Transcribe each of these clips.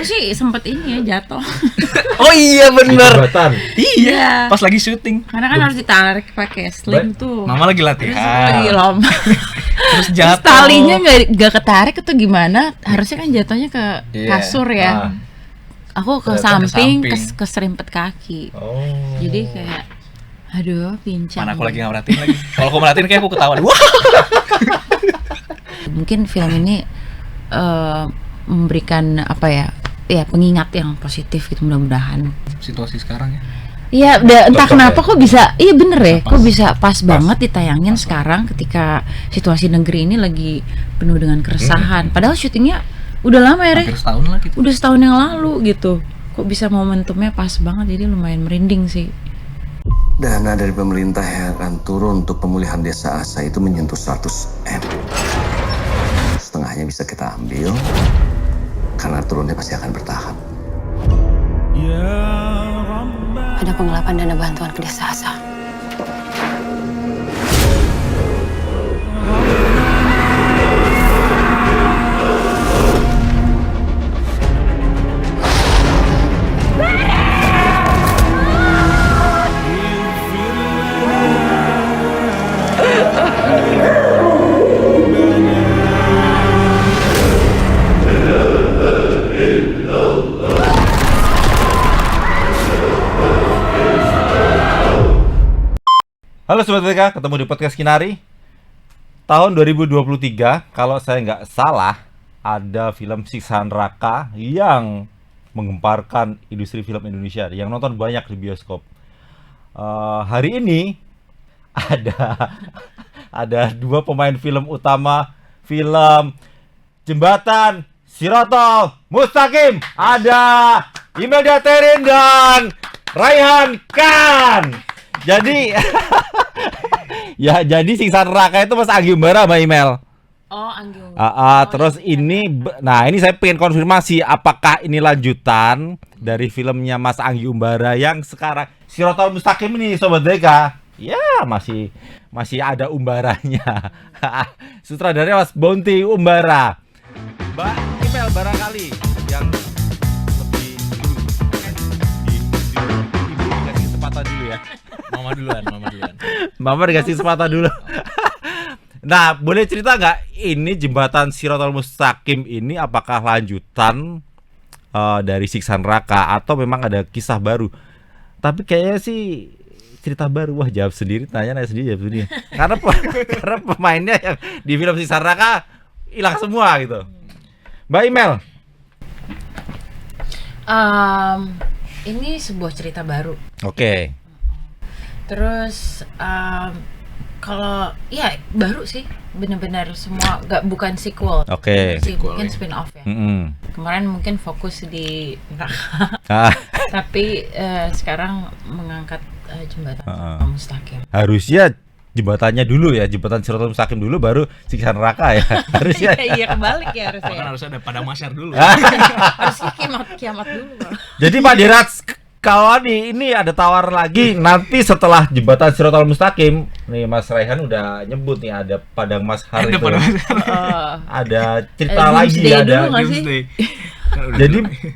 sih sempet ini ya jatuh. Oh iya bener. Jembatan. Iya. Pas lagi syuting. Karena kan harus ditarik pakai sling tuh. Mama lagi Terus lagi latihan. lomba. Terus Terus jatuh. talinya nggak ketarik atau gimana? Harusnya kan jatuhnya ke Iya. kasur ya. Aku ke Ternyata ke samping, samping. keserimpet kaki. Oh. Jadi kayak, aduh pincang. Mana aku lagi nggak merhatiin lagi. Kalau aku merhatiin kayak aku ketawa. Wah. Mungkin film ini memberikan apa ya? Ya pengingat yang positif gitu mudah-mudahan. Situasi sekarang ya. Iya, entah Cocok kenapa ya? kok bisa, iya bener ya, Pas. kok bisa pas banget ditayangin sekarang ketika situasi negeri ini lagi penuh dengan keresahan. Padahal syutingnya udah lama ya, Re. Hampir setahun lah gitu. Udah setahun yang lalu gitu. Kok bisa momentumnya pas banget, jadi lumayan merinding sih. Dana dari pemerintah yang akan turun untuk pemulihan desa Asa itu menyentuh 100 M. Setengahnya bisa kita ambil, karena turunnya pasti akan bertahap. Ada penggelapan dana bantuan ke desa Asa. Halo Sobat BTK, ketemu di Podcast Kinari. Tahun 2023, kalau saya nggak salah, ada film Siksa Neraka yang menggemparkan industri film Indonesia, yang nonton banyak di bioskop. Hari ini ada dua pemain film utama film Jembatan Sirotol Mustaqim. Ada Imelda Terin dan Raihan Khan. Jadi jadi Siksa Neraka itu Mas Anggi Umbara Mbak Imel. Oh, Anggi Terus ini ini saya pengen konfirmasi apakah ini lanjutan dari filmnya Mas Anggi Umbara yang sekarang Sirotol Mustaqim ini Sobat Deka. Ya, masih ada umbaranya. Sutradaranya Mas Bonti Umbara. Mbak Imel barangkali yang lebih dulu ibu dikasih kesempatan dulu ya. Mama duluan. Mama dikasih kesempatan dulu. Nah, boleh cerita nggak ini Jembatan Sirotol Mustaqim ini apakah lanjutan dari Siksa Neraka atau memang ada kisah baru? Tapi kayaknya sih cerita baru. Wah, jawab sendiri, nanya sendiri, jawab sendiri. Karena pemainnya yang di film Siksa Neraka hilang semua gitu. Mbak Imel. Ini sebuah cerita baru. Oke. Terus kalau ya baru sih, benar-benar semua bukan sequel. Oke. Mungkin spin off ya. Kemarin mungkin fokus di neraka, tapi sekarang mengangkat jembatan Mustaqim. Harusnya jembatannya dulu ya, Jembatan Sirotol Mustaqim dulu baru Siksa Neraka ya. Harusnya. Iya kebalik ya harusnya. Bahkan harus ada pada masyar dulu. Harusnya kiamat dulu. Bang. Jadi Pak Dirat, kalau ini ada tawar lagi nanti setelah Jembatan Sirotol Mustaqim. Nih Mas Raihan udah nyebut nih ada Padang Mashar itu. Ada cerita lagi Doomsday ada. dulu nggak sih?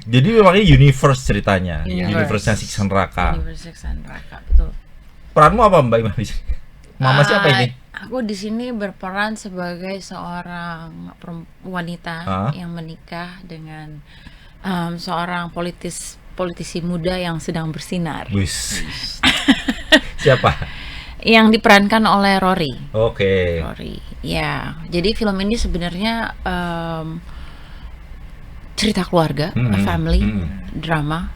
Jadi memang ini universe ceritanya. Universe. Universe-nya Siksa Neraka. Universe Siksa Neraka, betul. Peranmu apa Mbak Imam? Mama siapa ini? Aku di sini berperan sebagai seorang wanita yang menikah dengan seorang politisi muda yang sedang bersinar. Wis. Siapa? Yang diperankan oleh Rory. Oke. Rory. Ya, jadi film ini sebenarnya cerita keluarga, family drama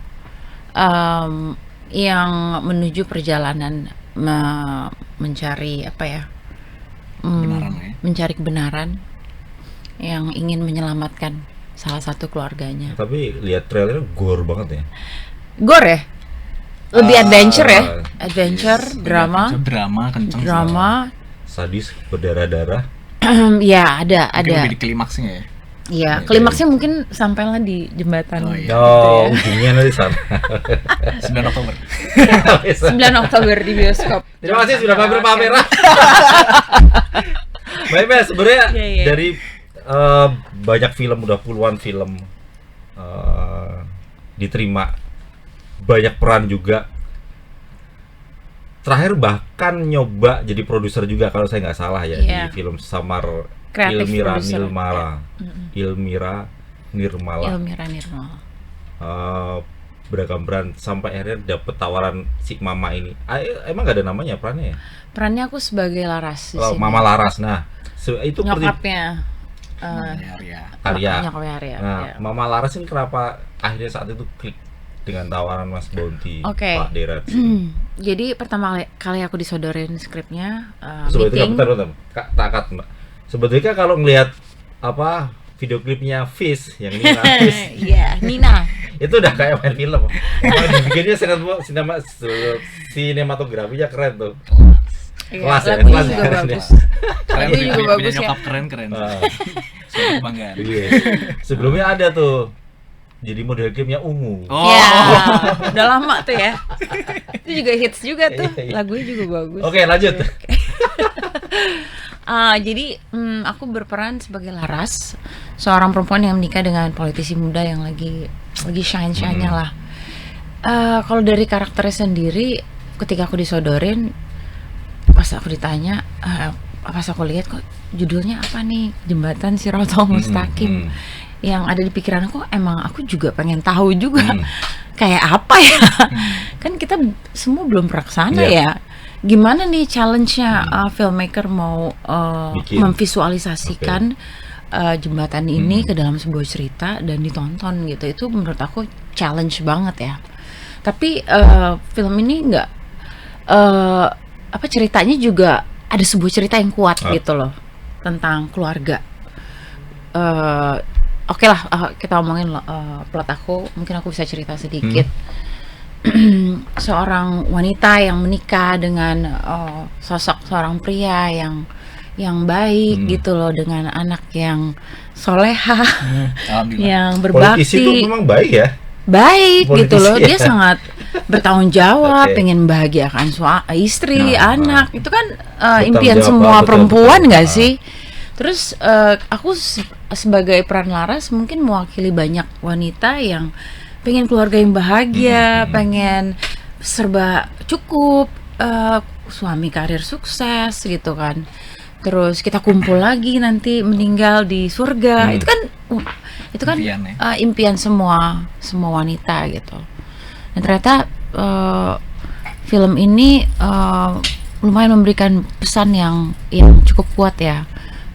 yang menuju perjalanan mencari apa ya? Mencari kebenaran yang ingin menyelamatkan salah satu keluarganya. Tapi lihat trailernya gore banget ya. Gore ya? Lebih adventure ya? Adventure, drama, kenceng. drama. Sadis, berdarah-darah. Ya, ada. Lebih di klimaksnya ya. Iya, klimaksnya mungkin sampailah di jembatan. Oh, iya. Ujungnya nanti sana. 9 Oktober. 9 Oktober di bioskop. Terima kasih sudah mampir Pak Merah. Baik, sebenarnya Iya. dari banyak film, udah puluhan film diterima banyak peran juga. Terakhir bahkan nyoba jadi produser juga kalau saya nggak salah ya, Iya. di film Samar Kreatif Ilmira producer. Nirmala. Ilmira Nirmala. Elmira Nirmala. Beragam peran sampai akhirnya dapet tawaran si Mama ini. Emang nggak ada namanya perannya ya? Perannya aku sebagai Laras di Oh, sini. Mama Laras. Nah, itu Nyokapnya Arya. nyokapnya Arya. Nah, Ya. Mama Laras ini kenapa akhirnya saat itu klik dengan tawaran Mas Bonti, Oke. Pak Deret? Jadi pertama kali aku disodorin skripnya Sebetulnya meeting. bentar, Kak, takat Mbak. Sebetulnya kalau ngelihat video klipnya Fish yang ini Fish, Iya, Nina. itu udah kayak main film. Emang dibikinnya sinematografinya keren tuh. Iya, Kelas ya, lagunya kelas juga ya. bagus. Keren Lagunya sih, juga punya bagus ya. nyokap keren. Ah, Suatu kebanggaan. iya. Sebelumnya ada tuh. Jadi model klipnya Ungu. Oh. Ya, udah lama tuh ya. Itu juga hits juga tuh. Iya, iya. Lagunya juga bagus. Oke, lanjut. Jadi aku berperan sebagai Laras, seorang perempuan yang menikah dengan politisi muda yang lagi shine-nya lah. Kalau dari karakternya sendiri, ketika aku disodorin, pas aku ditanya, pas aku lihat kok judulnya apa nih, Jembatan Sirotol Mustaqim. Yang ada di pikiran aku, emang aku juga pengen tahu juga kayak apa ya. Kan kita semua belum pernah kesana ya. Gimana nih challenge-nya filmmaker mau memvisualisasikan jembatan ini ke dalam sebuah cerita dan ditonton gitu. Itu menurut aku challenge banget ya. Tapi film ini nggak ceritanya juga ada sebuah cerita yang kuat gitu loh, tentang keluarga. Oke lah, kita omongin plot aku. Mungkin aku bisa cerita sedikit. Seorang wanita yang menikah dengan sosok seorang pria yang baik gitu loh, dengan anak yang soleha, Alhamdulillah. yang Politisi itu berbakti, memang baik ya. baik gitu Politisi loh. Dia ya. sangat bertanggung jawab, Oke. pengen membahagiakan istri, Nah, anak. Itu kan Bertanggung impian jawab, semua betul, perempuan betul. nggak sih? Terus aku sebagai peran Laras mungkin mewakili banyak wanita yang pengen keluarga yang bahagia, pengen serba cukup, suami karir sukses gitu kan. Terus kita kumpul lagi nanti meninggal di surga. Itu kan Impian ya. impian semua wanita gitu. Dan ternyata film ini lumayan memberikan pesan yang cukup kuat ya,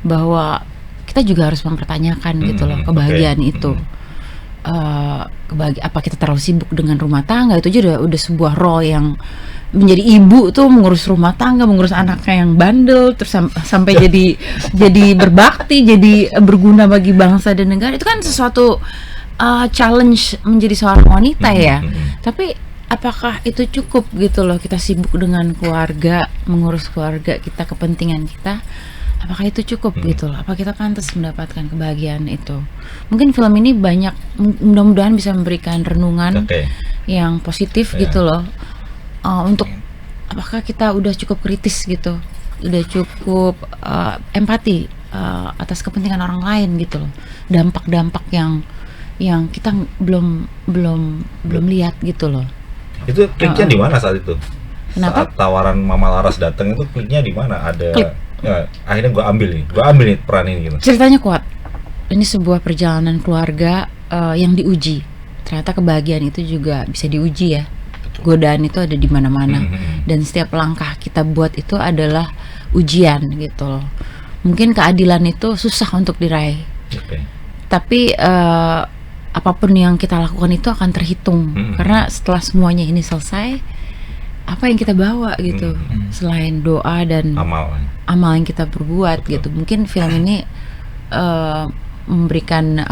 bahwa kita juga harus mempertanyakan gitu loh kebahagiaan itu. Apa kita terlalu sibuk dengan rumah tangga? Itu aja udah sebuah role yang menjadi ibu tuh, mengurus rumah tangga, mengurus anaknya yang bandel, terus sampai jadi berbakti, jadi berguna bagi bangsa dan negara. Itu kan sesuatu challenge menjadi seorang wanita ya. Tapi apakah itu cukup gitu loh, kita sibuk dengan keluarga, mengurus keluarga kita, kepentingan kita? Apakah itu cukup gitu loh? Apa kita pantas mendapatkan kebahagiaan itu? Mungkin film ini banyak, mudah-mudahan bisa memberikan renungan yang positif gitu loh. Untuk apakah kita udah cukup kritis gitu, udah cukup empati atas kepentingan orang lain gitu loh. Dampak-dampak yang kita belum lihat gitu loh. Itu kliknya di mana saat itu? Kenapa? Saat tawaran Mama Laras datang itu kliknya di mana? Ada Klik. ya, akhirnya gue ambil nih peran ini gitu. Ceritanya kuat. Ini sebuah perjalanan keluarga yang diuji. Ternyata kebahagiaan itu juga bisa diuji ya. Godaan itu ada di mana-mana. Dan setiap langkah kita buat itu adalah ujian gitu loh. Mungkin keadilan itu susah untuk diraih. Tapi apapun yang kita lakukan itu akan terhitung. Karena setelah semuanya ini selesai, apa yang kita bawa gitu, selain doa dan amal yang kita perbuat gitu. Mungkin film ini memberikan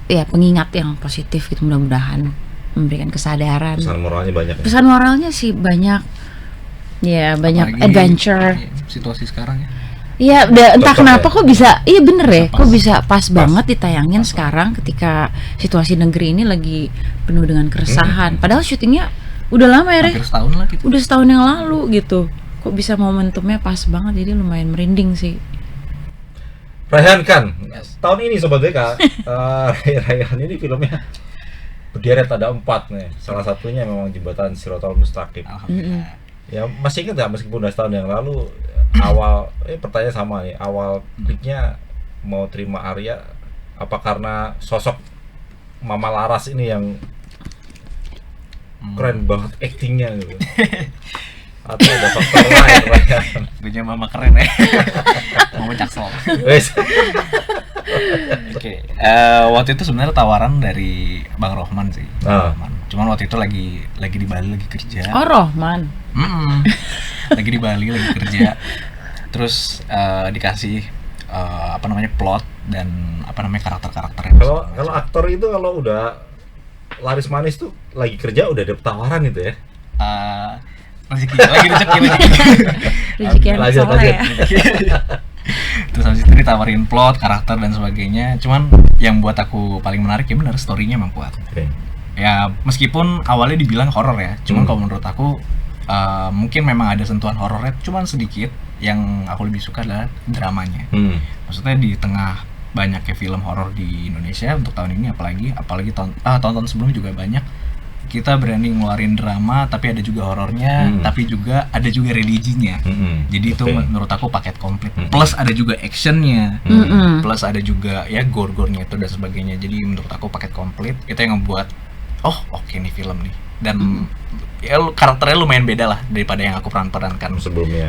pengingat yang positif gitu, mudah-mudahan memberikan kesadaran. Pesan moralnya banyak. Pesan moralnya sih banyak. Ya, banyak Apalagi adventure. Situasi sekarang ya. Iya, entah Cocok kenapa ya? kok bisa, iya bener ya, Pas. kok bisa pas banget ditayangin sekarang ketika situasi negeri ini lagi penuh dengan keresahan. Padahal syutingnya udah lama ya, Re. Hampir setahun lah gitu. Udah setahun yang lalu gitu. Kok bisa momentumnya pas banget, jadi lumayan merinding sih. Rayhan kan tahun ini Sobat BK, Rayhan ini filmnya berderet ada 4 nih. Salah satunya memang jembatan Shiratal Mustaqim. Alhamdulillah. Ya masih ingat nggak meskipun udah setahun yang lalu awal pertanyaan sama nih, awal kliknya mau terima Arya apa karena sosok Mama Laras ini yang keren banget aktingnya gitu atau ada faktor lain Ryan? Punya mama keren ya. Mama Jaksel. Wes. Oke, waktu itu sebenarnya tawaran dari Bang Rohman sih. Ah. Rohman. Cuman waktu itu lagi di Bali lagi kerja. Oh, Rohman. Lagi di Bali lagi kerja. Terus dikasih plot dan karakter-karakternya. Kalau aktor itu kalau udah laris manis tuh lagi kerja udah ada tawaran itu ya. Lagi rezeki. Rezeki anak Lanjut, soleh lanjut. ya. Terus habis itu ditawarin plot, karakter dan sebagainya. Cuman yang buat aku paling menarik ya benar story-nya emang kuat. Oke. Ya meskipun awalnya dibilang horor ya, cuman kalau menurut aku mungkin memang ada sentuhan horornya, cuman sedikit. Yang aku lebih suka adalah dramanya. Maksudnya di tengah banyaknya film horor di Indonesia untuk tahun ini, apalagi tahun-tahun sebelumnya juga banyak, kita berani ngeluarin drama tapi ada juga horornya, tapi juga ada juga religinya. Jadi itu menurut aku paket komplit. Plus ada juga actionnya, plus ada juga ya gore-gorenya itu dan sebagainya. Jadi menurut aku paket komplit itu yang ngebuat oke nih film nih. Dan ya karakternya lumayan beda lah daripada yang aku perankan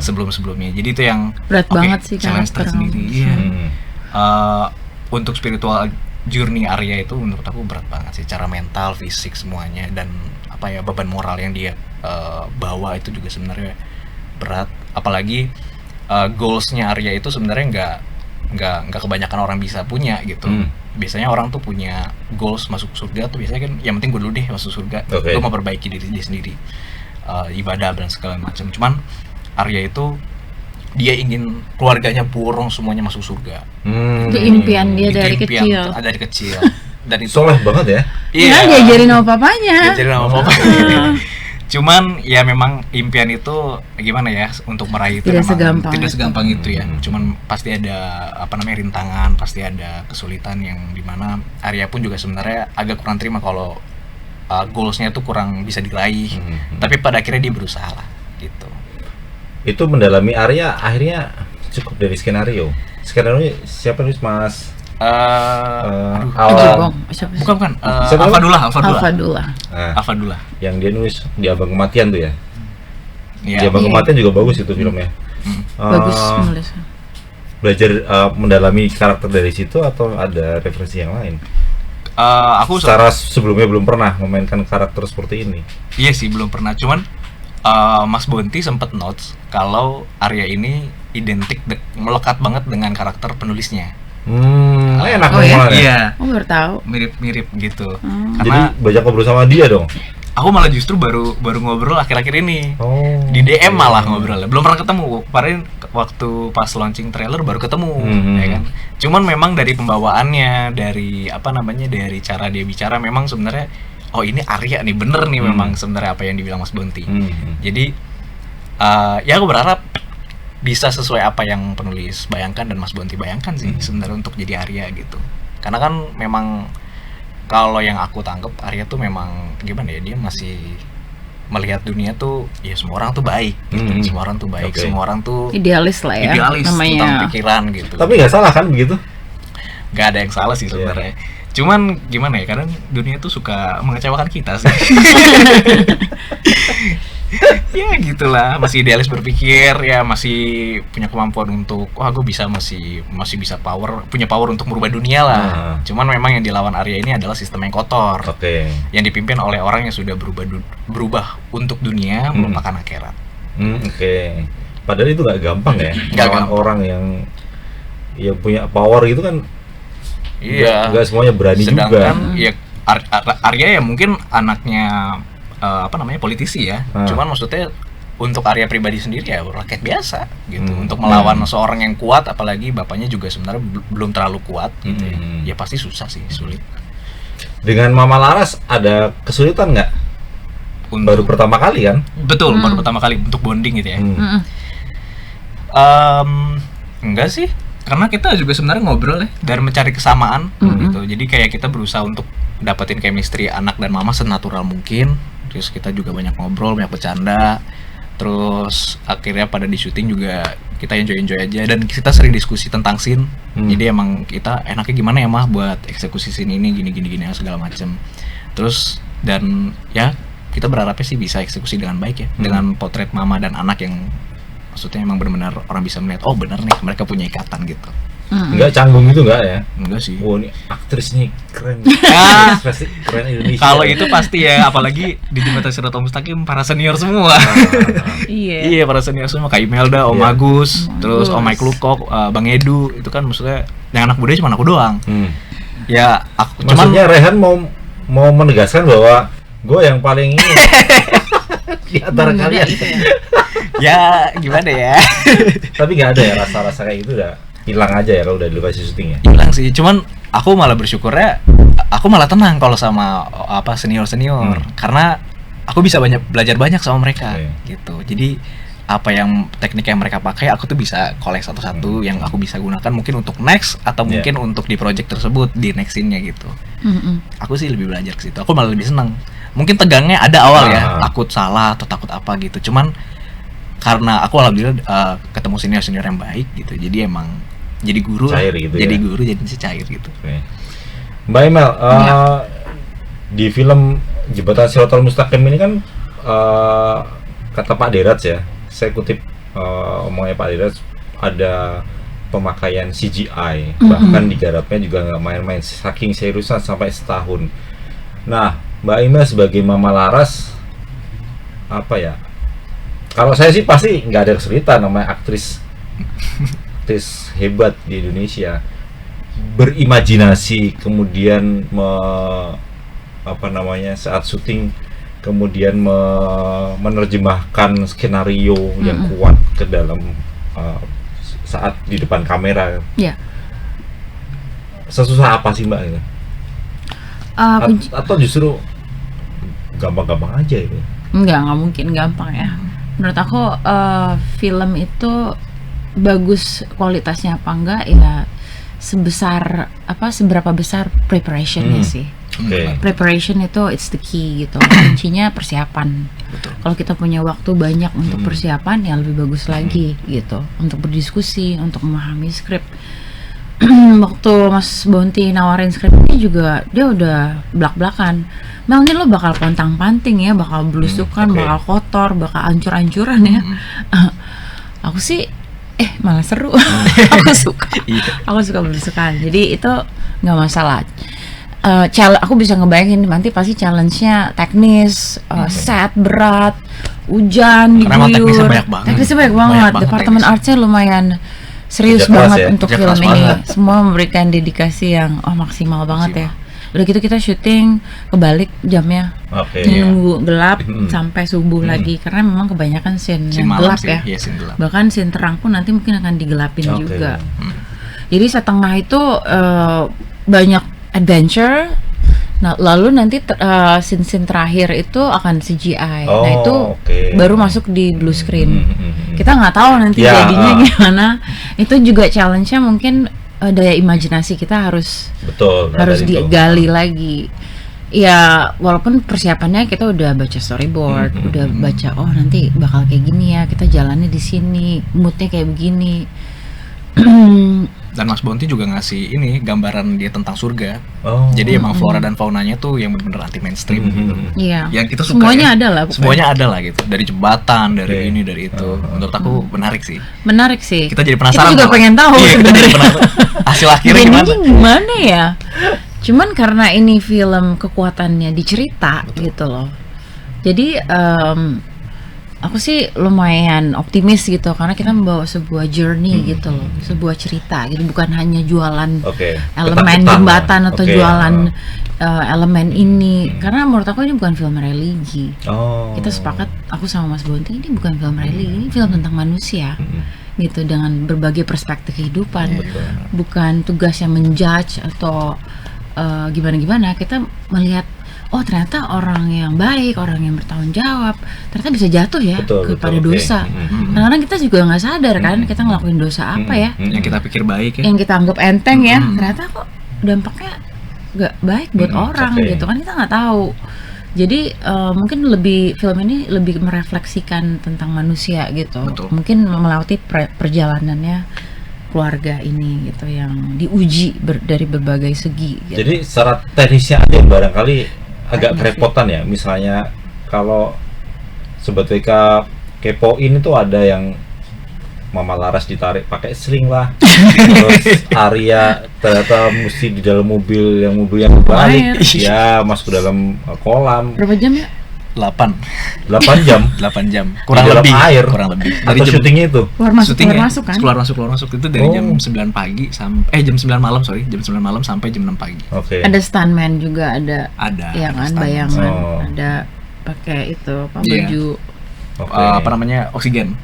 sebelum-sebelumnya. Jadi itu yang Berat banget sih challenge karakter tersendiri. Iya. Untuk spiritual journey Arya itu menurut aku berat banget sih, cara mental, fisik semuanya, dan beban moral yang dia bawa itu juga sebenarnya berat. Apalagi goalsnya Arya itu sebenarnya nggak kebanyakan orang bisa punya gitu. Biasanya orang tuh punya goals masuk surga tuh biasanya kan yang penting gue dulu deh masuk surga, gue mau perbaiki diri dia sendiri, ibadah dan segala macam. Cuman Arya itu dia ingin keluarganya burung semuanya masuk surga. Itu impian dia dari kecil. Dan itu Soleh banget ya. Iya, diajarin sama papanya. Cuman ya memang impian itu gimana ya, untuk meraih itu Tidak segampang itu ya. Cuman pasti ada rintangan, pasti ada kesulitan yang dimana Arya pun juga sebenarnya agak kurang terima kalau goalsnya itu kurang bisa diraih. Tapi pada akhirnya dia berusaha lah gitu. Itu mendalami Arya akhirnya cukup dari skenario siapa nulis Mas? Bukan. Alfadullah. Yang dia nulis di Abang Kematian tuh ya. Di Abang Kematian juga bagus itu filmnya. Bagus menulis. Belajar mendalami karakter dari situ atau ada referensi yang lain? Aku secara sebelumnya belum pernah memainkan karakter seperti ini. Iya sih, belum pernah. Cuman Mas Bonti sempat notes kalau Arya ini identik melekat banget dengan karakter penulisnya. Enak ya? Iya. Baru tahu. Mirip-mirip gitu. Jadi banyak ngobrol sama dia dong. Aku malah justru baru ngobrol akhir-akhir ini. Di DM malah ngobrol. Belum pernah ketemu. Kemarin waktu pas launching trailer baru ketemu, ya kan. Cuman memang dari pembawaannya, dari dari cara dia bicara memang sebenarnya ini Arya nih, bener nih memang sebenarnya apa yang dibilang Mas Bonti. Jadi ya aku berharap bisa sesuai apa yang penulis bayangkan dan Mas Bonti bayangkan sih sebenarnya untuk jadi Arya gitu. Karena kan memang kalau yang aku tangkep Arya tuh memang gimana ya, dia masih melihat dunia tuh ya semua orang tuh baik gitu. Semua orang tuh baik, semua orang tuh idealis lah ya, idealis tentang pikiran gitu. Tapi nggak salah kan begitu? Nggak ada yang salah sih sebenarnya. Cuman gimana ya, kadang dunia tuh suka mengecewakan kita sih. Ya gitulah, masih idealis berpikir ya, masih punya kemampuan untuk gue bisa masih bisa punya power untuk merubah dunia lah. Cuman memang yang dilawan Arya ini adalah sistem yang kotor, yang dipimpin oleh orang yang sudah berubah untuk dunia melupakan akhirat. Padahal itu nggak gampang ya, gampang. Orang yang punya power gitu kan. Iya. Nggak semuanya berani. Sedangkan ya Arya ya mungkin anaknya politisi ya. Cuman maksudnya untuk Arya pribadi sendiri ya rakyat biasa gitu. Untuk melawan seorang yang kuat, apalagi bapaknya juga sebenarnya belum terlalu kuat gitu ya pasti susah sih, sulit. Dengan Mama Laras ada kesulitan nggak? Baru pertama kali kan? Betul, baru pertama kali untuk bonding gitu ya. Enggak sih. Karena kita juga sebenarnya ngobrol ya dan mencari kesamaan gitu. Jadi kayak kita berusaha untuk dapetin chemistry anak dan mama senatural mungkin. Terus kita juga banyak ngobrol, banyak bercanda. Terus akhirnya pada di syuting juga kita enjoy aja dan kita sering diskusi tentang scene. Jadi emang kita enaknya gimana ya mah buat eksekusi scene ini gini segala macam. Terus dan ya kita berharapnya sih bisa eksekusi dengan baik ya, dengan potret mama dan anak yang maksudnya emang benar-benar orang bisa melihat oh benar nih mereka punya ikatan gitu. Enggak canggung gitu enggak ya? Enggak sih. Oh, ini aktris nih keren. Pasti keren Indonesia. Kalau itu pasti ya, apalagi di Jembatan Siratal Mustaqim para senior semua. Iya, para senior semua kayak Imelda, Om Agus, terus Om Mike Lukok, Bang Edu, itu kan maksudnya yang anak muda cuma aku doang. Ya, aku maksudnya Rehan mau menegaskan bahwa gue yang paling ini di antara kalian. Gitu ya? Ya, gimana ya? Tapi nggak ada ya rasa-rasa kayak gitu udah hilang aja ya kalau udah di lokasi syuting ya? Hilang sih, cuman aku malah bersyukurnya aku malah tenang kalau sama apa senior-senior karena aku bisa belajar banyak sama mereka gitu. Jadi apa yang teknik yang mereka pakai aku tuh bisa collect satu-satu yang aku bisa gunakan mungkin untuk next atau mungkin untuk di project tersebut di next scene-nya gitu. Aku sih lebih belajar ke situ. Aku malah lebih senang. Mungkin tegangnya ada awal ya, takut salah atau takut apa gitu. Cuman karena aku alhamdulillah ketemu senior-senior yang baik gitu. Jadi emang jadi guru cair gitu jadi ya? Guru jadi cair gitu. Mbak Imel, di film Jembatan Siratal Mustaqim ini kan kata Pak Deraj ya, saya kutip omongnya Pak Deraj, ada pemakaian CGI, bahkan digarapnya juga nggak main-main, saking seriusan sampai setahun. Nah, Mbak Imel sebagai Mama Laras, apa ya? Kalau saya sih pasti nggak ada kesulitan namanya aktris hebat di Indonesia berimajinasi kemudian saat syuting kemudian menerjemahkan skenario yang kuat ke dalam saat di depan kamera. Ya. Sesusah apa sih Mbak ini? Atau justru gampang-gampang aja itu? Nggak mungkin gampang ya. Menurut aku film itu bagus kualitasnya apa enggak ya seberapa besar preparationnya sih. Preparation itu it's the key gitu. Kuncinya persiapan. Kalau kita punya waktu banyak untuk persiapan ya lebih bagus lagi gitu. Untuk berdiskusi, untuk memahami skrip. Waktu Mas Bonti nawarin skrip ini juga dia udah belak-belakan. Mel, ini lo bakal pontang-panting ya, bakal belusukan, bakal kotor, bakal ancur-ancuran ya. Aku sih malah seru. Aku suka belusukan. Jadi itu nggak masalah. Aku bisa ngebayangin nanti pasti challenge-nya teknis, set berat, hujan, diguyur. Teknisnya banyak banget. Departemen artsnya lumayan serius banget untuk film ini. Semua memberikan dedikasi yang maksimal banget ya. Udah gitu kita syuting kebalik jamnya, nunggu gelap sampai subuh lagi karena memang kebanyakan scene yang gelap ya. Bahkan scene terang pun nanti mungkin akan digelapin juga. Jadi setengah itu banyak adventure. Nah, lalu nanti scene terakhir itu akan CGI. Nah, itu baru masuk di blue screen. Kita nggak tahu nanti jadinya gimana. Itu juga challenge-nya mungkin daya imajinasi kita harus digali lagi. Ya, walaupun persiapannya kita udah baca storyboard, udah baca nanti bakal kayak gini ya, kita jalannya di sini, moodnya kayak begini. Dan Mas Bonti juga ngasih ini gambaran dia tentang surga. Jadi emang flora dan faunanya tuh yang benar-benar anti mainstream gitu. Iya. Yang kita suka semuanya ya. ada lah. Semuanya ada lah gitu. Dari jembatan, dari ini, dari itu. Menurut aku menarik sih. Menarik sih. Kita jadi penasaran. Kita juga pengen tahu. Iya, kita jadi penasaran. Hasil akhirnya gimana ya? Cuman karena ini film kekuatannya di cerita gitu loh. Jadi aku sih lumayan optimis gitu karena kita membawa sebuah journey gitu loh, sebuah cerita gitu, bukan hanya jualan elemen jembatan atau jualan elemen ini. Karena menurut aku ini bukan film religi. Kita sepakat, aku sama Mas Bonti, ini bukan film religi, ini film tentang manusia gitu dengan berbagai perspektif kehidupan. Bukan tugas yang menjudge atau gimana-gimana. Kita melihat oh ternyata orang yang baik, orang yang bertanggung jawab ternyata bisa jatuh ya kepada betul, dosa. Kadang-kadang kita juga nggak sadar kan kita ngelakuin dosa apa ya, yang kita pikir baik ya, yang kita anggap enteng ya, ternyata kok dampaknya nggak baik buat orang gitu kan, kita nggak tahu. Jadi mungkin film ini lebih merefleksikan tentang manusia gitu. Betul. Mungkin melewati perjalanannya keluarga ini gitu yang diuji dari berbagai segi gitu. Jadi secara teknisnya aja barangkali agak kerepotan ya. Misalnya kalau Sobat WK kepoin itu ada yang Mama Laras ditarik pakai sling lah. Terus Arya ternyata mesti di dalam mobil yang berbalik, ya masuk ke dalam kolam. Berapa jam ya? 8 jam. 8 jam. Kurang lebih air. Kurang lebih. Dari syutingnya itu. Keluar masuk kan? Keluar masuk itu dari jam 9 pagi sampai jam 9 malam, jam 9 malam sampai jam 6 pagi. Oke. Ada stuntman juga ada. Ya kan, bayangan. Ada pakai itu baju oksigen.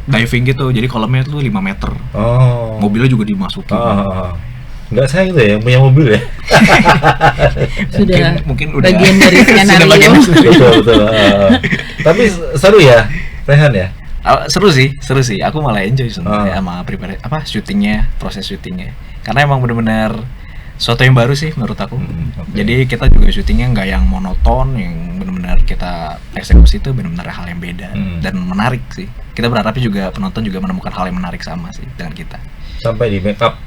Diving gitu. Jadi kolamnya itu 5 meter. Mobilnya juga dimasukin. Enggak, saya itu ya yang punya mobil ya. mungkin udah bagian dari skenario. Betul. Tapi seru ya, Rehan ya. Seru sih. Aku malah enjoy sebenarnya sama syutingnya, proses syutingnya. Karena emang benar-benar sesuatu yang baru sih menurut aku. Jadi kita juga syutingnya nggak yang monoton, yang benar-benar kita eksekusi itu benar-benar hal yang beda dan menarik sih. Kita berharap juga penonton juga menemukan hal yang menarik sama sih dengan kita. Sampai di make up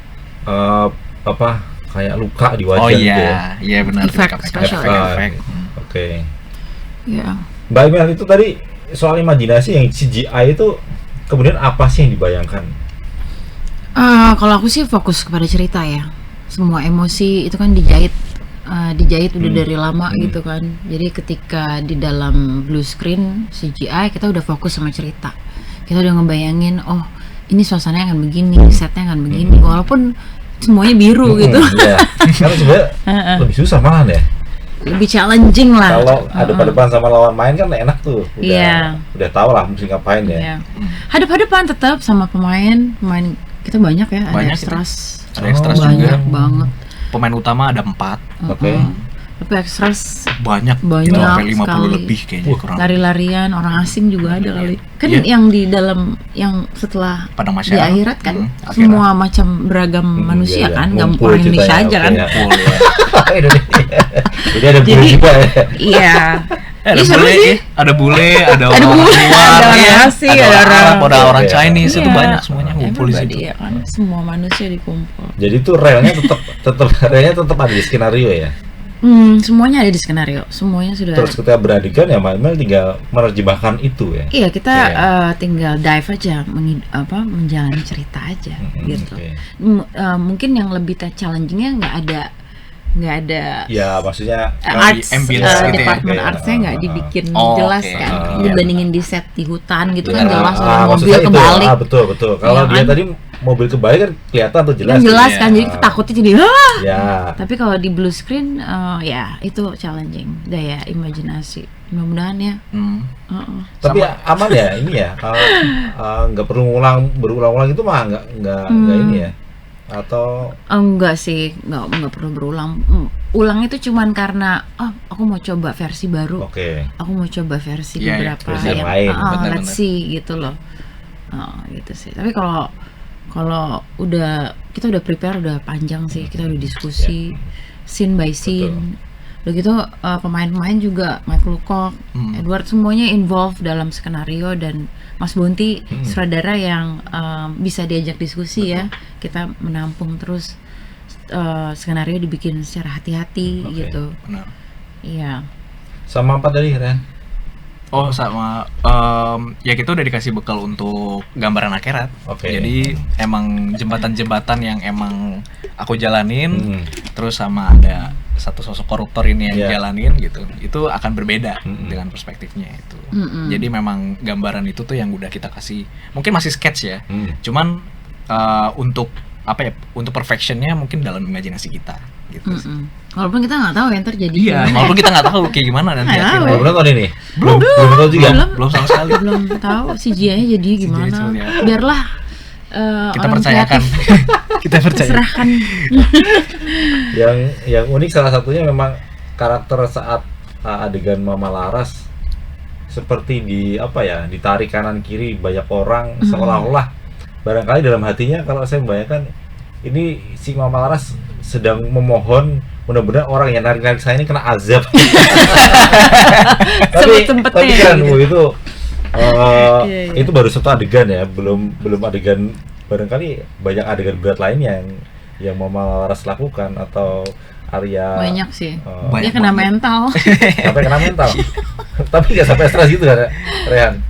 kayak luka di wajah gitu ya. Iya benar. Efek. Oke. Iya. Mbak Emel itu tadi soal imajinasi yang CGI itu kemudian apa sih yang dibayangkan? Kalau aku sih fokus kepada cerita ya. Semua emosi itu kan dijahit udah dari lama gitu kan. Jadi ketika di dalam blue screen CGI kita udah fokus sama cerita. Kita udah ngebayangin ini suasananya akan begini, setnya akan begini, walaupun semuanya biru gitu. Iya. Karena sebenarnya lebih susah malah ya. Lebih challenging lah. Kalau hadap-hadapan sama lawan main kan enak tuh. Udah tahu lah mesti ngapain ya. Iya. Hadap-hadapan tetap sama pemain kita banyak ya. Ada extras. Ada extras juga. Banyak banget. Pemain utama ada 4. Oke. Tapi extras banyak sampai 50 lebih kayaknya kurang. Lari-larian orang asing juga ada kali. Kan yang di dalam yang setelah di akhirat kan semua macam beragam manusia kan, nggak orang Indonesia aja kan. Jadi ada bule juga ya. Iya. Ada bule, ada orang asing, ada orang Chinese, itu banyak semuanya ngumpul di situ. Iya kan, semua manusia dikumpul. Jadi itu realnya tetap ada di skenario ya. Semuanya ada di skenario, semuanya sudah. Terus kita beradegan ya, Mel tinggal menerjemahkan itu ya. Iya, kita tinggal dive aja, menjalani cerita aja gitu. Mungkin yang lebih challengingnya nggak ada. Ya, maksudnya departemen artsnya nggak dibikin jelas kan. Dibandingin di set di hutan gitu kan jelas mobil kebalik. Betul. Kalau dia tadi mobil kebalik kan kelihatan tuh jelas. Jelas kan, jadi takutnya jadi ya. Tapi kalau di blue screen ya itu challenging, daya imajinasi. Mudah-mudahan ya. Tapi aman ya ini ya. Nggak perlu berulang-ulang itu mah nggak ini ya. Atau enggak sih, nggak perlu berulang. Ulang itu cuman karena aku mau coba versi baru. Aku mau coba versi beberapa yang lain. Let's see gitu loh. Gitu sih. Tapi kalau kita udah prepare udah panjang sih, kita udah diskusi scene by scene. Udah gitu pemain-pemain juga Michael Lecoq, Edward semuanya involved dalam skenario, dan Mas Bonti sutradara yang bisa diajak diskusi ya. Kita menampung terus skenario dibikin secara hati-hati gitu. Benar. Iya. Sama apa tadi Ren? Sama ya kita udah dikasih bekal untuk gambaran akhirat. Jadi emang jembatan-jembatan yang emang aku jalanin, terus sama ada satu sosok koruptor ini yang jalanin gitu, itu akan berbeda dengan perspektifnya itu. Jadi memang gambaran itu tuh yang udah kita kasih, mungkin masih sketch ya, cuman untuk untuk perfectionnya mungkin dalam imajinasi kita gitu sih. Walaupun kita nggak tahu yang terjadi. Iya, walaupun kita nggak tahu kayak gimana nanti akhirnya. Belum nonton ini? Belum tahu juga. Belum sama sekali. Belum tahu CGI-nya jadi gimana. Biarlah kita percayakan. Kita percaya. Serahkan. Yang unik salah satunya memang karakter saat adegan Mama Laras seperti ditarik kanan kiri banyak orang, seolah-olah barangkali dalam hatinya kalau saya membayangkan ini si Mama Laras sedang memohon mudah-mudahan orang yang narik-narik saya ini kena azab. tapi kan itu itu baru satu adegan ya, belum adegan, barangkali banyak adegan berat lain yang Mama Laras lakukan atau Arya. Banyak sih. Banyak dia kena mental. Sampai kena mental. Tapi nggak sampai stres gitu kan, Rehan?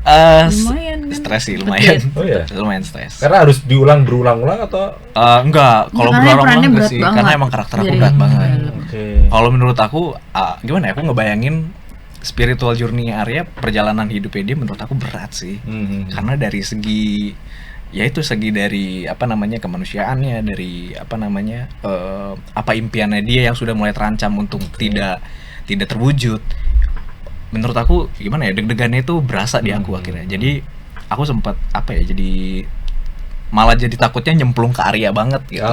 Lumayan kan? Stres sih lumayan. Oh iya. Lumayan stres. Karena harus berulang-ulang atau? Enggak, kalau Karena berulang-ulang perannya enggak berat sih, banget. karena emang karakter aku Jadi, berat banget. Oke. Kalau menurut aku, gimana ya? Aku ngebayangin spiritual journey Arya, perjalanan hidupnya dia menurut aku berat sih. Karena dari segi dari kemanusiaannya, dari apa impiannya dia yang sudah mulai terancam untuk tidak terwujud. Menurut aku gimana ya, deg-degannya itu berasa di aku akhirnya. Jadi aku sempat malah jadi takutnya nyemplung ke Arya banget gitu.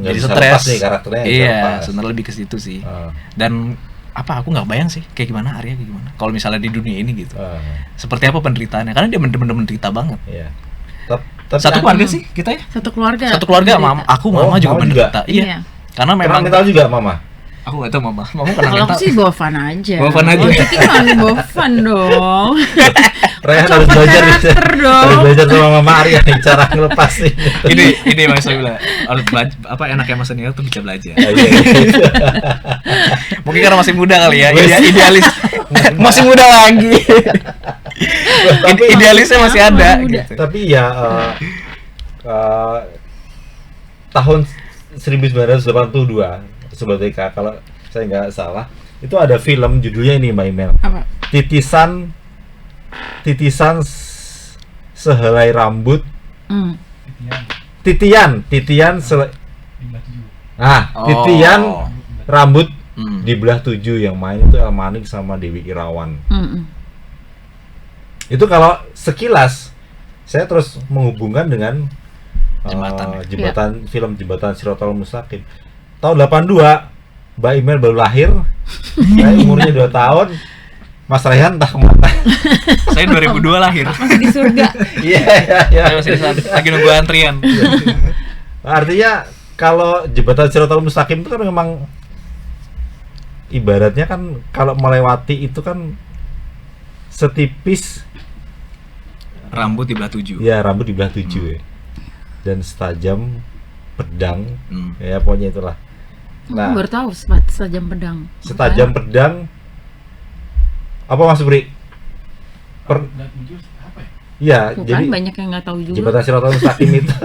Jadi stres nih karakternya. Iya, sebenarnya lebih ke situ sih. Dan aku nggak bayang sih kayak gimana Arya kayak gimana kalau misalnya di dunia ini gitu. Seperti apa penderitaannya, karena dia bener-bener menderita banget. Iya. Satu keluarga sih kita ya. Satu keluarga. Mama juga mama menderita. juga? Iya. Karena Kena memang mental juga Mama. aku nggak tahu mama kena Kalau aku mental. sih Bovan aja. Bovan aja. Oh, Kiki kan Bovan dong. Rehan harus Coba belajar karakter dong. harus belajar sama Mama Arya nih cara ngelepas ini. ini Mas saya bilang harus belajar enaknya Mas Daniel tuh bisa belajar. Iya. Mungkin karena masih muda kali ya, idealis. Masih muda lagi. Idealisnya masih ada Muda. gitu. Tapi ya tahun 1982 Sobat TK kalau saya nggak salah itu ada film judulnya ini Mbak Imel. Apa? Titisan sehelai rambut. Titian titian titian rambut di belah 7 yang main itu El Manik sama Dewi Irawan. Itu kalau sekilas saya terus menghubungkan dengan film Jembatan Siratal Mustaqim. Tahun 82 Mbak Imel baru lahir. Saya umurnya 2 tahun. Mas Rehan entah kemana. Saya 2002 lahir. Masih di surga. Iya. Saya masih lagi nunggu antrian. Artinya kalau Jembatan Siratal Mustaqim itu kan memang ibaratnya kan kalau melewati itu kan setipis Rambut di belah 7. ya rambut di belah 7 ya. Dan setajam pedang ya pokoknya itulah. Nah, baru tahu setajam pedang. Setajam pedang apa Mas Bri? Iya, Bukan, jadi banyak yang nggak tahu juga. Jembatan Siratal Mustaqim itu.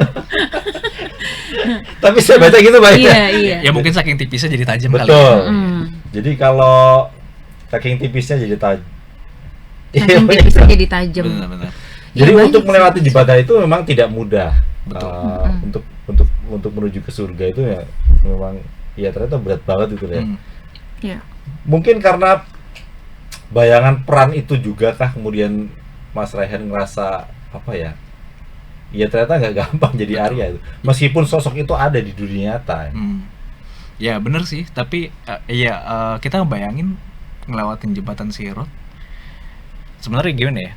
Tapi saya baca gitu Mbak. Iya. Ya mungkin saking tipisnya jadi tajam kali. Betul. Jadi kalau saking tipisnya jadi tajam. Saking tipisnya jadi tajam. Benar. Jadi Ya, untuk banyak melewati jembatan itu memang tidak mudah. Betul. Untuk menuju ke surga itu ya memang ya ternyata berat banget itu ya. Iya. Mungkin karena bayangan peran itu juga kah kemudian Mas Rehan ngerasa apa ya? Ya ternyata nggak gampang jadi Arya itu. Meskipun sosok itu ada di dunia nyata. Ya bener sih, tapi kita ngebayangin ngelewatin jembatan Sirot. Sebenarnya gimana ya?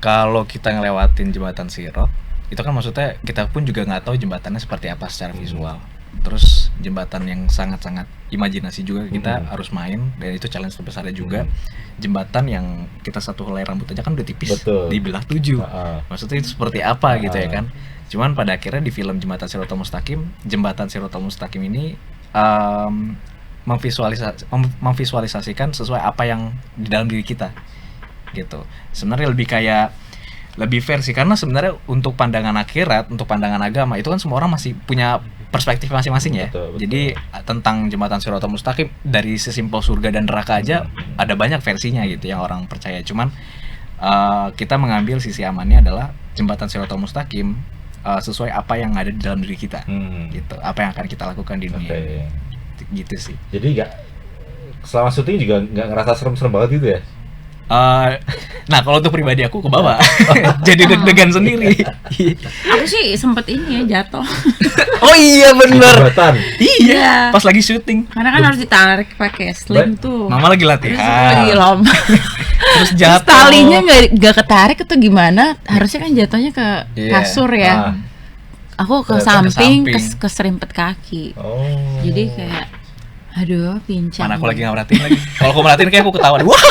Kalau kita ngelewatin jembatan Sirot, itu kan maksudnya kita pun juga nggak tahu jembatannya seperti apa secara visual. Terus jembatan yang sangat-sangat imajinasi juga kita harus main, dan itu challenge terbesarnya juga. Jembatan yang kita satu helai rambut aja kan udah tipis. Betul. Di belah 7. Maksudnya itu seperti apa gitu ya kan? Cuman pada akhirnya di film Jembatan Siratal Mustaqim ini memvisualisasikan sesuai apa yang di dalam diri kita gitu. Sebenarnya lebih fair sih, karena sebenarnya untuk pandangan akhirat, untuk pandangan agama itu kan semua orang masih punya perspektif masing-masing ya. Betul. Jadi tentang Jembatan Siratal Mustaqim dari sesimpel surga dan neraka aja ada banyak versinya gitu yang orang percaya. Cuman kita mengambil sisi amannya adalah Jembatan Siratal Mustaqim sesuai apa yang ada di dalam diri kita gitu. Apa yang akan kita lakukan di dunia ini. Gitu sih. Jadi selama syuting juga nggak ngerasa serem-serem banget gitu ya? Nah kalau untuk pribadi aku ke bawah, jadi deg-degan sendiri. Aku sih sempet ini ya jatuh. Oh iya bener. Jembatan. Iya. Pas lagi syuting. Karena kan harus ditarik pakai sling tuh. Mama lagi Terus aku latihan. lagi lomba. Terus Terus jatuh. talinya nggak ketarik atau gimana? Harusnya kan jatuhnya ke Iya. kasur ya. Aku ke Ternyata ke samping, samping. keserimpet kaki. Oh. Jadi kayak, aduh pincang. Mana aku lagi nggak merhatiin lagi. Kalau aku merhatiin kayak aku ketawa. Wah.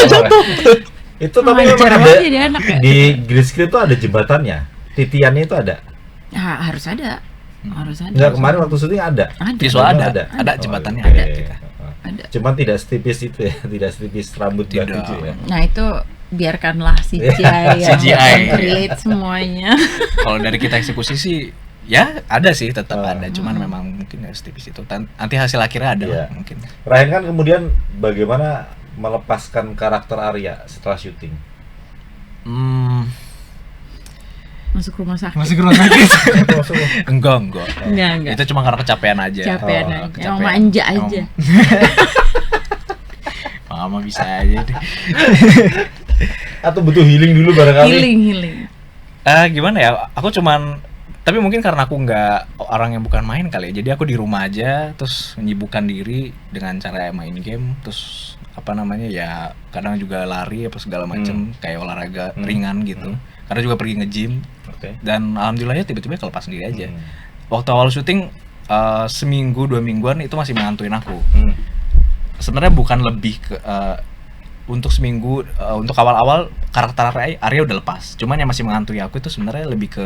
Jatuh. Itu tapi memang Wajar ada banget jadi anak ya. di green screen tuh ada jembatannya. Titiannya itu ada. Harus ada. Harus ada. Enggak, kemarin waktu syuting ada. Ada. Visual ada. Ada. Ada Oh, jembatannya oke. ada kita. Ada. Cuman tidak setipis itu ya, tidak setipis rambut Tidak. Batu ya. Nah itu biarkanlah CGI yang CGI. create semuanya. Kalau dari kita eksekusi sih ya ada sih tetap Ah. ada, cuman memang mungkin nggak setipis itu. Nanti hasil akhirnya ada Iya. lah, mungkin. Ryan kan kemudian bagaimana melepaskan karakter Arya setelah syuting? Masuk rumah sakit. Masih kurang sakit. enggak. Enggak. Itu cuma karena kecapean aja. Capean Oh, aja. kecapean. Emang manja aja. Mama bisa aja deh. Atau butuh healing dulu barangkali? Healing. Gimana ya? Aku cuman, tapi mungkin karena aku nggak orang yang bukan main kali ya. Jadi aku di rumah aja, terus menyibukkan diri dengan cara main game, terus apa namanya ya, kadang juga lari apa segala macem, kayak olahraga ringan gitu. Karena juga pergi nge-gym. Oke. Dan alhamdulillahnya tiba-tiba kelepas sendiri aja. Waktu awal syuting seminggu 2 mingguan itu masih mengantuin aku. Sebenarnya bukan lebih ke untuk seminggu, untuk awal-awal karakter Arya udah lepas. Cuman yang masih menghantui aku itu sebenarnya lebih ke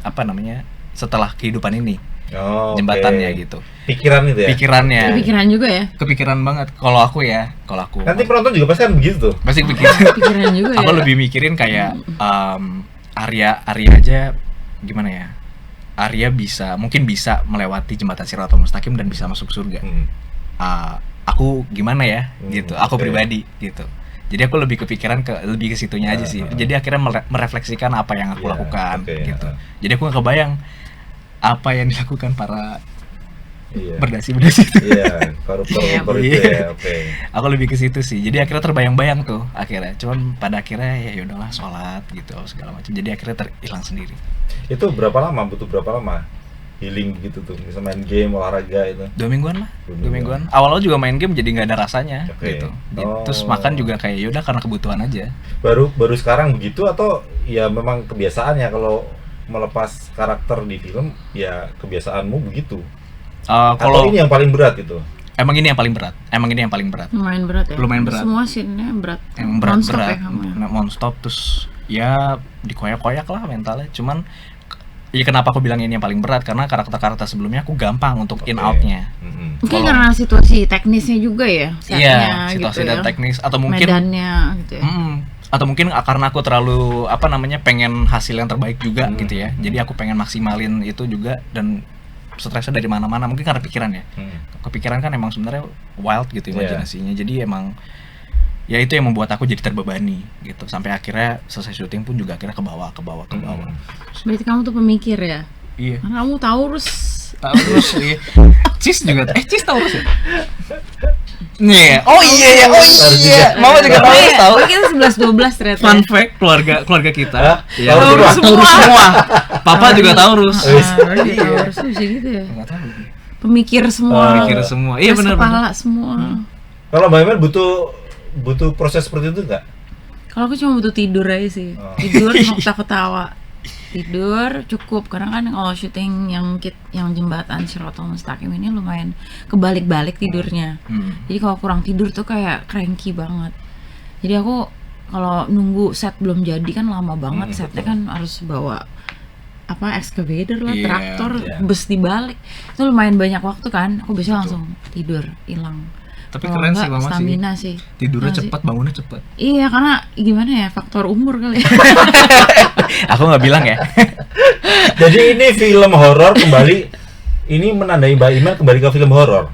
apa namanya, setelah kehidupan ini. Oh, Jembatannya oke. gitu. Pikiran itu ya. Pikirannya. Pikiran juga ya. Kepikiran banget kalau aku ya, kalau aku. Nanti penonton juga pasti kan begitu tuh. pasti pikiran. Pikiran juga ya. Aku lebih mikirin kayak Arya aja gimana ya? Arya mungkin bisa melewati jembatan Shiratal Mustaqim dan bisa masuk surga. Aku gimana ya gitu, aku oke. pribadi gitu. Jadi aku lebih kepikiran lebih ke situnya aja sih. Jadi akhirnya merefleksikan apa yang aku Iya, lakukan oke, gitu. Jadi aku nggak kebayang apa yang dilakukan para Iya. berdasi-berdasi itu. Iya, koruptor itu ya. Oke. Aku lebih ke situ sih. Jadi akhirnya terbayang-bayang tuh akhirnya. Cuman pada akhirnya ya udahlah, sholat gitu segala macam. Jadi akhirnya terhilang sendiri. Itu berapa lama? Butuh berapa lama? Healing gitu tuh, bisa main game, olahraga itu. 2 mingguan lah, 2 2 mingguan. Awal-awal juga main game jadi nggak ada rasanya Oke. gitu. Oh. Terus makan juga kayak yaudah karena kebutuhan aja. Baru sekarang begitu atau ya memang kebiasaannya kalau melepas karakter di film ya kebiasaanmu begitu? Atau Kalau ini yang paling berat gitu? emang ini yang paling berat. Lumayan berat ya. Lumayan berat. Semua scene-nya berat. Emang Non-stop berat. ya kamu ya. Non-stop, terus ya dikoyak-koyak lah mentalnya. Cuman ya kenapa aku bilang ini yang paling berat, karena karakter-karakter sebelumnya aku gampang untuk in Oke. out-nya. Mungkin Kalau- karena situasi teknisnya juga ya. Iya, setnya situasi gitu dan ya. teknis, atau mungkin medannya gitu ya. atau mungkin karena aku terlalu apa namanya pengen hasil yang terbaik juga gitu ya. Jadi aku pengen maksimalin itu juga, dan stresnya dari mana-mana, mungkin karena pikiran ya. Kepikiran kan emang sebenarnya wild gitu imajinasinya. Jadi emang ya itu yang membuat aku jadi terbebani gitu. Sampai akhirnya selesai syuting pun juga akhirnya ke bawah. Berarti kamu tuh pemikir ya. Iya. Karena kamu Taurus. Taurus. Iya. Cis juga. Cis Taurus ya? Nih. Oh iya. Mama juga Taurus tahu. Oh, kita 11-12 ternyata. Fun ya. fact, keluarga kita. Ya, Taurus Taurus semua. Papa juga Taurus. Taurus tuh bisa gitu ya. Enggak tahu. Pemikir semua. Mikir semua. Iya Keras benar. kepala semua. Kalau Mbak Iman butuh proses seperti itu nggak? Kalau aku cuma butuh tidur aja sih. Tidur sama ketawa. Tidur cukup, karena kan kalau syuting yang jembatan Shiratal Mustaqim ini lumayan kebalik-balik tidurnya. Jadi kalau kurang tidur tuh kayak cranky banget. Jadi aku kalau nunggu set belum jadi kan lama banget, setnya kan harus bawa apa excavator lah, Iya, traktor, iya. bus dibalik. Itu lumayan banyak waktu kan. Aku biasanya langsung tidur, hilang. Tapi Kalau keren sih enggak, Mama sih. stamina sih. Tidurnya Iya sih. cepat, bangunnya cepat. Iya, karena gimana ya, faktor umur kali ya. Aku nggak bilang ya. Jadi ini film horor kembali, ini menandai Mbak Iman kembali ke film horor.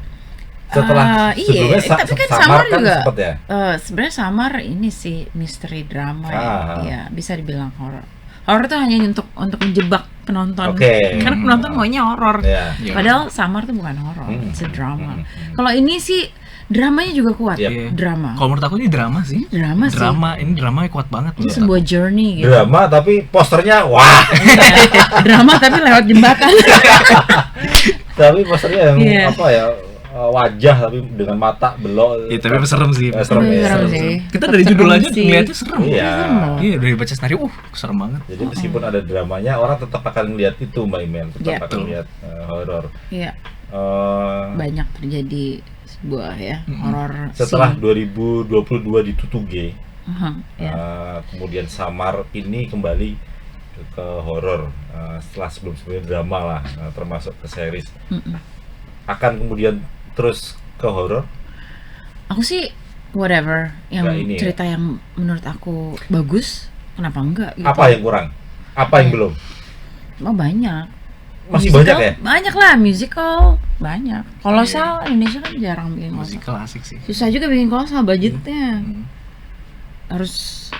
Setelah Iya, sebelumnya tapi kan Samar Samar kan juga. sempet ya. Sebenarnya Samar ini sih misteri drama ya. Ah. Iya, bisa dibilang horor. Horor itu hanya untuk menjebak penonton. Oke. Karena penonton maunya horor. Iya. Iya. Padahal Samar tuh bukan horor, it's a drama. Kalau ini sih dramanya juga kuat. Iya. Drama. Kalau menurut aku ini drama sih. Drama sih. Ini dramanya kuat banget. Itu menurut sebuah journey gitu. Drama tapi posternya wah. Drama tapi lewat jembatan. Tapi posternya yang Iya. apa ya? Wajah tapi dengan mata belok. Iya, tapi serem sih. Serem ya. Serem sih. Kita dari judul aja sih. ngeliatnya serem. Iya. Iya, dari baca skenario, serem banget. Jadi meskipun ada dramanya, orang tetap akan melihat itu, Mbak Imen, tetap Iya. akan lihat horor. Iya, Eh, banyak terjadi sebuah ya horor. setelah scene. 2022 di Tutuge, Ya. kemudian Samar ini kembali ke horor setelah sebelum-sebelumnya drama lah, termasuk ke series. Akan kemudian terus ke horor? Aku sih whatever yang Nggak ini ya? cerita yang menurut aku bagus, kenapa enggak gitu. Apa yang kurang? Apa yang belum? Oh, banyak. Masih Musical, banyak ya? Banyak lah, musical banyak. Kolosal Indonesia kan jarang bikin kolosal. Musikal asik sih. Susah juga bikin kolosal, budgetnya harus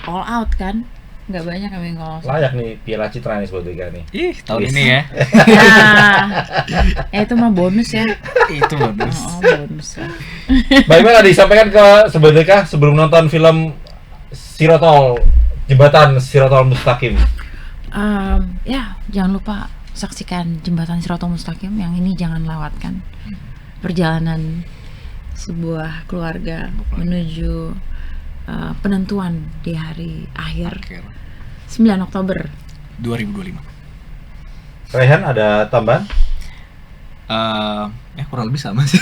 all out kan. Nggak banyak yang bikin kolosal. Layak nih Piala Citra nih Bodega nih. Ih, tahun Yes. ini ya. Itu mah bonus ya. Itu bagus. Oh, bonus lah. Bagaimana disampaikan ke Bodega sebelum nonton film Sirotol, Jembatan Sirotol Mustaqim? Ya, jangan lupa saksikan Jembatan Sirotol Mustaqim, yang ini jangan lewatkan. Perjalanan sebuah keluarga menuju penentuan di hari akhir Akhir 9 Oktober. 2025. Rehan ada tambahan? Ya kurang lebih sama sih.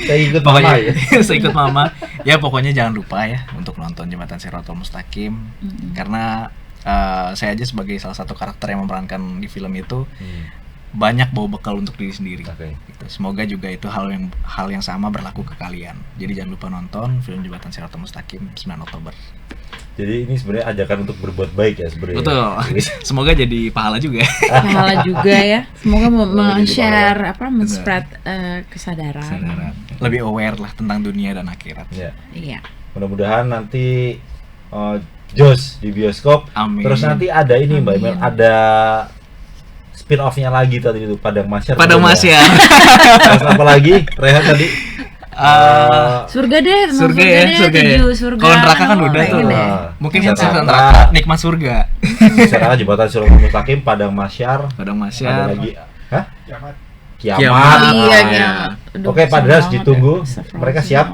Saya ikut Pokoknya mama ya. saya ikut mama. Ya pokoknya jangan lupa ya untuk nonton Jembatan Sirotol Mustaqim, karena saya aja sebagai salah satu karakter yang memerankan di film itu banyak bawa bekal untuk diri sendiri. Oke. Gitu. Semoga juga itu hal yang sama berlaku ke kalian. Jadi jangan lupa nonton film Jembatan Sirotol Mustaqim 9 Oktober. Jadi ini sebenarnya ajakan untuk berbuat baik ya sebenarnya. Betul. Semoga jadi pahala juga. Pahala juga ya. Semoga Semoga jadi men-share men-spread kesadaran. Kesadaran. Lebih aware lah tentang dunia dan akhirat. Ya. Iya. Mudah-mudahan nanti Jos di bioskop. Amin. Terus nanti ada ini Mbak Imen, Amin. ada spin-off-nya lagi tadi itu Padang Masyar. Padang Masyar. Terus apa lagi? Rehan tadi. Surga deh, teman Surga ya, deh, surga ya. 7 surga. Kalau neraka kan udah pengen tuh. deh. Mungkin Bisa kita neraka. neraka nikmat surga. Sekarang Jembatan Sirotol Mustaqim, Padang Masyar. Padang Ada Masyar. lagi. Hah? Kiamat. Kiamat. Iya, Ah, kiamat. Aduh, Oke, Pak kesel Dras banget ditunggu. ya. Astagfirullah. Mereka siap.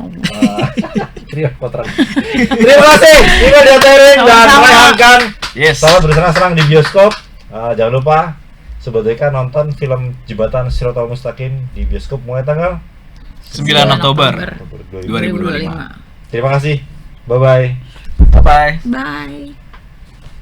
Terima kontrak. Terima kasih. Ini dia sharing dan Sama-sama. menayangkan. Yes. Selamat bersenang-senang di bioskop. Jangan lupa Sobat DK nonton film Jembatan Sirotol Mustaqim di bioskop mulai tanggal 9 Oktober 2025. 2025. Terima kasih. Bye bye. Bye bye. Bye.